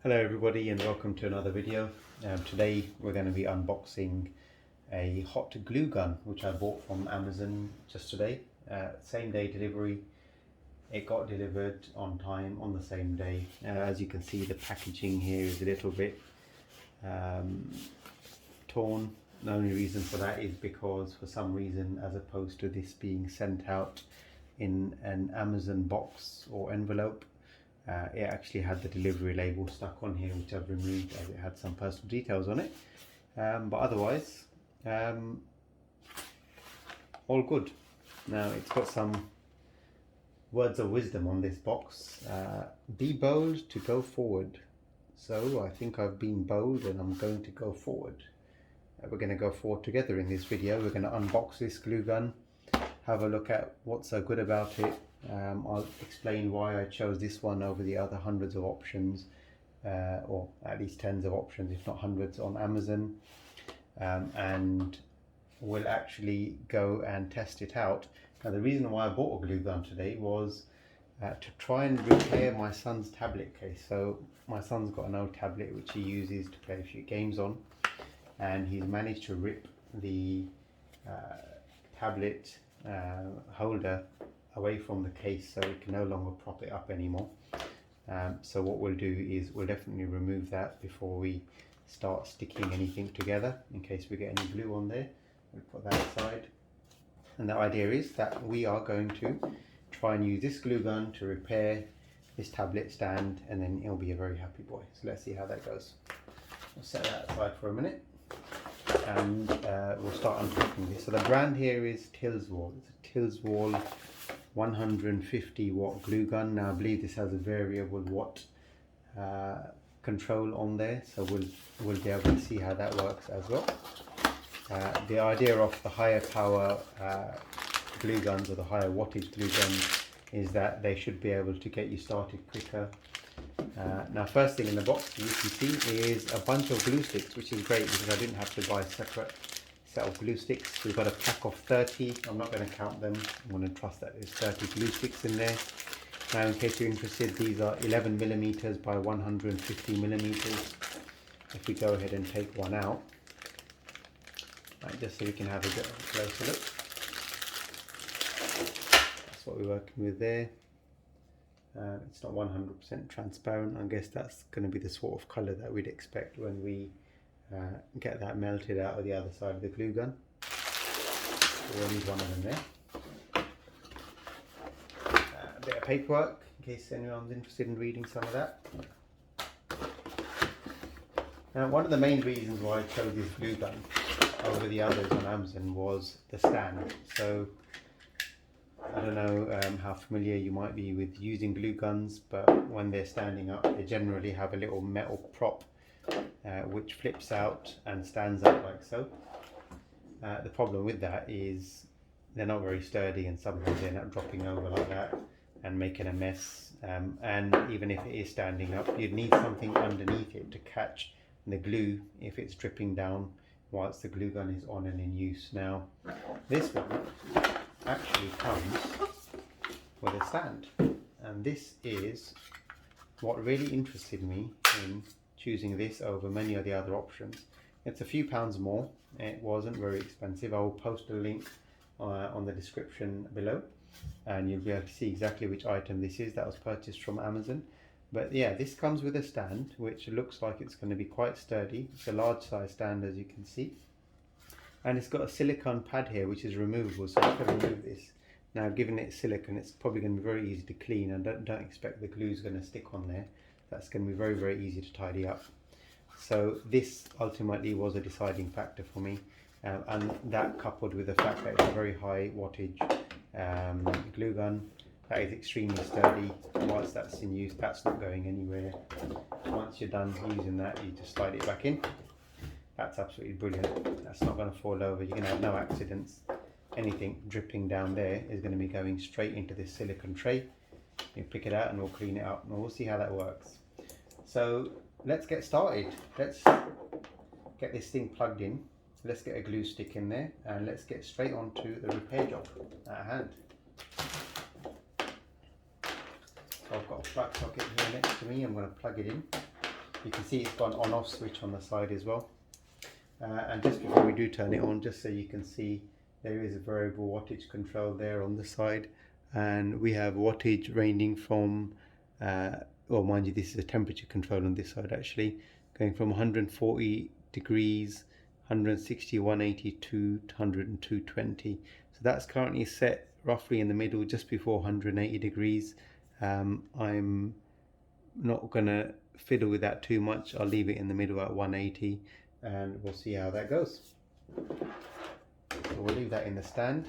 Hello everybody and welcome to another video. Today we're going to be unboxing a hot glue gun which I bought from Amazon just today. Same day delivery. It got delivered on time on the same day. As you can see, the packaging here is a little bit torn. The only reason for that is because for some reason, as opposed to this being sent out in an Amazon box or envelope, it actually had the delivery label stuck on here, which I've removed as it had some personal details on it. But otherwise, all good. Now it's got some words of wisdom on this box. Be bold to go forward. So I think I've been bold and I'm going to go forward. We're going to go forward together in this video. We're going to unbox this glue gun, have a look at what's so good about it. I'll explain why I chose this one over the other hundreds of options, or at least tens of options, if not hundreds, on Amazon. And we'll actually go and test it out. Now, the reason why I bought a glue gun today was to try and repair my son's tablet case. So my son's got an old tablet which he uses to play a few games on, and he's managed to rip the tablet holder away from the case, so we can no longer prop it up anymore. So what we'll do is we'll definitely remove that before we start sticking anything together, in case we get any glue on there. We'll put that aside, and the idea is that we are going to try and use this glue gun to repair this tablet stand, and then it'll be a very happy boy. So let's see how that goes. We'll set that aside for a minute, and we'll start unpacking this. So the brand here is Tilswall. It's a Tilswall 150 watt glue gun. Now I believe this has a variable watt control on there, so we'll be able to see how that works as well. The idea of the higher power glue guns, or the higher wattage glue guns, is that they should be able to get you started quicker. Now, first thing in the box you can see is a bunch of glue sticks, which is great because I didn't have to buy a separate set of glue sticks. We've got a pack of 30. I'm not going to count them. I'm going to trust that there's 30 glue sticks in there. Now, in case you're interested, these are 11 millimeters by 150 millimeters. If we go ahead and take one out, right, just so we can have a bit of a closer look. That's what we're working with there. It's not 100% transparent. I guess that's going to be the sort of color that we'd expect when we get that melted out of the other side of the glue gun. So we'll need one of them there. A bit of paperwork in case anyone's interested in reading some of that. Now, one of the main reasons why I chose this glue gun over the others on Amazon was the stand. So I don't know how familiar you might be with using glue guns, but when they're standing up, they generally have a little metal prop which flips out and stands up like so. The problem with that is they're not very sturdy, and sometimes they end up dropping over like that and making a mess. And even if it is standing up, you'd need something underneath it to catch the glue if it's dripping down whilst the glue gun is on and in use. Now, this one actually comes with a stand, and this is what really interested me in choosing this over many of the other options. It's a few pounds more. It wasn't very expensive. I will post a link on the description below, and you'll be able to see exactly which item this is that was purchased from Amazon. But yeah, this comes with a stand which looks like it's going to be quite sturdy. It's a large size stand, as you can see, and it's got a silicone pad here which is removable, so I can remove this. Now, given it's silicone, it's probably going to be very easy to clean, and don't expect the glue is going to stick on there. That's going to be very, very easy to tidy up. So this ultimately was a deciding factor for me, and that coupled with the fact that it's a very high wattage glue gun that is extremely sturdy. Whilst that's in use, that's not going anywhere. Once you're done using that, you just slide it back in. That's absolutely brilliant. That's not going to fall over. You're going to have no accidents. Anything dripping down there is going to be going straight into this silicone tray. You pick it out and we'll clean it up, and we'll see how that works. So let's get started. Let's get this thing plugged in. Let's get a glue stick in there, and let's get straight on to the repair job at hand. So I've got a plug socket here next to me. I'm going to plug it in. You can see it's got an on-off switch on the side as well. And just before we do turn it on, just so you can see, there is a variable wattage control there on the side, and we have wattage ranging from, well, mind you, this is a temperature control on this side actually, going from 140 degrees, 160, 182 to 102, 20. So that's currently set roughly in the middle, just before 180 degrees. I'm not gonna fiddle with that too much. I'll leave it in the middle at 180 and we'll see how that goes. So we'll leave that in the stand.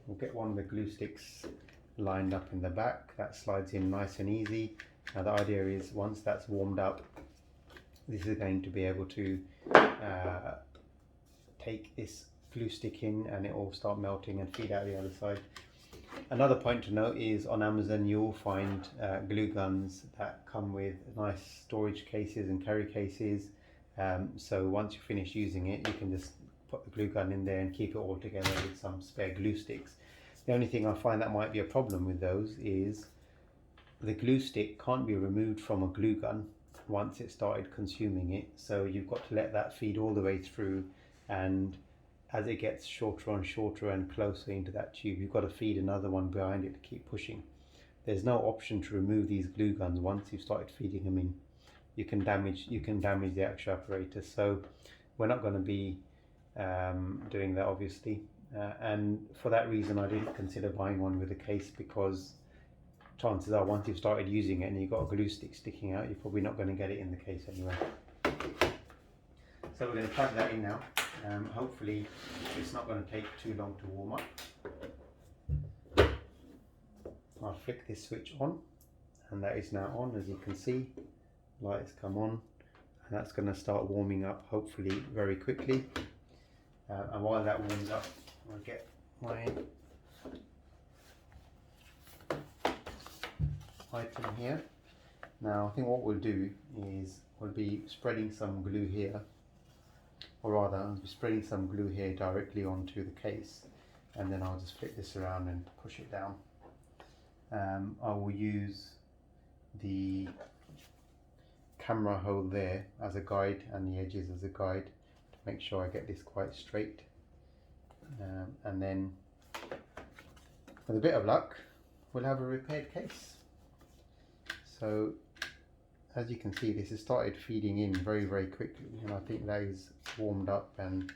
We'll get one of the glue sticks lined up in the back. That slides in nice and easy. Now the idea is once that's warmed up, this is going to be able to take this glue stick in and it will start melting and feed out the other side. Another point to note is on Amazon you'll find glue guns that come with nice storage cases and carry cases. So once you finish using it, you can just put the glue gun in there and keep it all together with some spare glue sticks. The only thing I find that might be a problem with those is the glue stick can't be removed from a glue gun once it started consuming it. So you've got to let that feed all the way through, and as it gets shorter and shorter and closer into that tube, you've got to feed another one behind it to keep pushing. There's no option to remove these glue guns once you've started feeding them in. You can damage the actual apparatus. So we're not going to be doing that, obviously, and for that reason I didn't consider buying one with a case, because chances are once you've started using it and you've got a glue stick sticking out, you're probably not going to get it in the case anyway. So we're going to plug that in now. Hopefully it's not going to take too long to warm up. I'll flick this switch on, and that is now on. As you can see, lights come on, and that's going to start warming up hopefully very quickly. And while that warms up, I'll get my item here. Now I think what we'll do is we'll be spreading some glue here, or rather I'll be spreading some glue here directly onto the case, and then I'll just flip this around and push it down. I will use the camera hole there as a guide and the edges as a guide to make sure I get this quite straight, and then with a bit of luck we'll have a repaired case. So as you can see, this has started feeding in very quickly, and I think that is warmed up and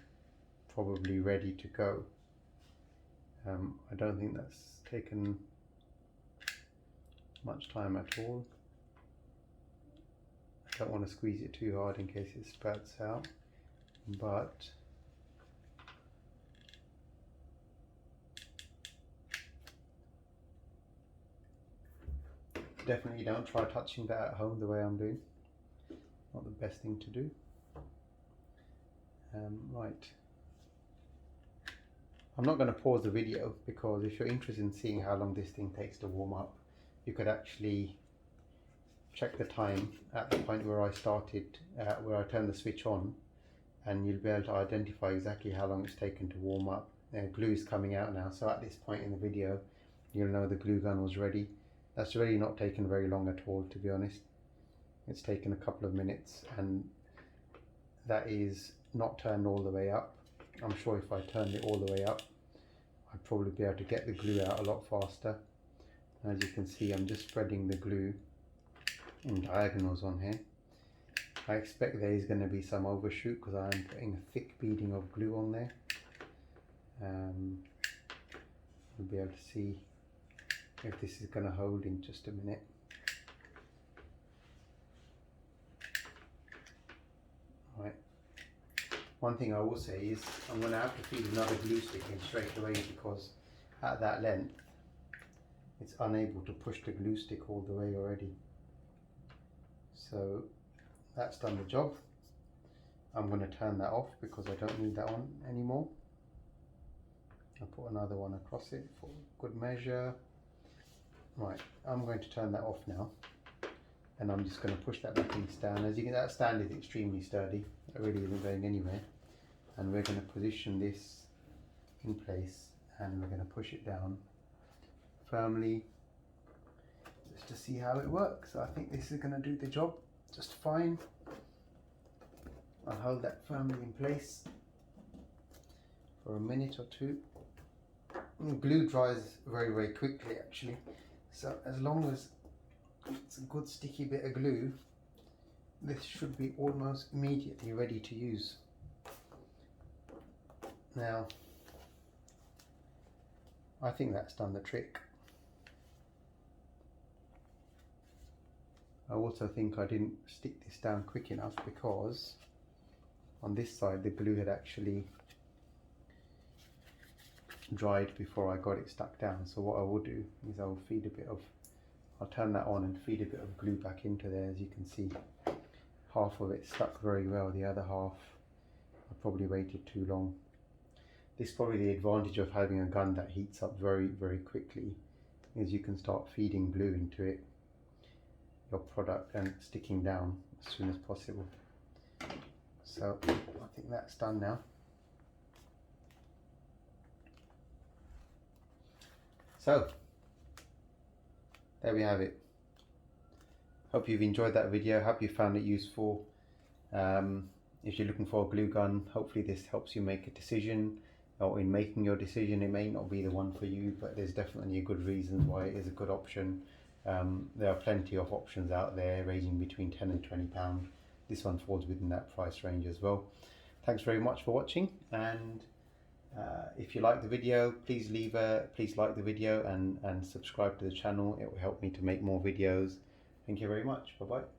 probably ready to go. I don't think that's taken much time at all. I don't want to squeeze it too hard in case it spouts out, but definitely don't try touching that at home the way I'm doing. Not the best thing to do. Right. I'm not going to pause the video, because if you're interested in seeing how long this thing takes to warm up, you could actually check the time at the point where I started, where I turned the switch on, and you'll be able to identify exactly how long it's taken to warm up. Glue is coming out now, so at this point in the video you'll know the glue gun was ready. That's really not taken very long at all, to be honest. It's taken a couple of minutes, and that is not turned all the way up. I'm sure if I turned it all the way up, I'd probably be able to get the glue out a lot faster. As you can see, I'm just spreading the glue in diagonals on here. I expect there is going to be some overshoot because I'm putting a thick beading of glue on there. You'll be able to see if this is going to hold in just a minute. Right. One thing I will say is I'm going to have to feed another glue stick in straight away, because at that length it's unable to push the glue stick all the way already. So that's done the job. I'm going to turn that off because I don't need that one anymore. I'll put another one across it for good measure. Right, I'm going to turn that off now, and I'm just going to push that back in the stand. As you can, that stand is extremely sturdy. It really isn't going anywhere. And we're going to position this in place, and we're going to push it down firmly just to see how it works. I think this is going to do the job. just fine. I'll hold that firmly in place for a minute or two. And glue dries very, very quickly actually, so as long as it's a good sticky bit of glue, this should be almost immediately ready to use. Now, I think that's done the trick. I also think I didn't stick this down quick enough, because on this side the glue had actually dried before I got it stuck down. So what I will do is I'll turn that on and feed a bit of glue back into there. As you can see, half of it stuck very well, the other half I probably waited too long. This is probably the advantage of having a gun that heats up very, very quickly, is you can start feeding glue into it, your product, and sticking down as soon as possible. So I think that's done now. So there we have it. Hope you've enjoyed that video. Hope you found it useful. If you're looking for a glue gun, hopefully this helps you make a decision, or in making your decision. It may not be the one for you, but there's definitely a good reason why it is a good option. There are plenty of options out there ranging between £10 and £20. This one falls within that price range as well. Thanks very much for watching, and if you like the video, please like the video and subscribe to the channel. It will help me to make more videos. Thank you very much. Bye bye.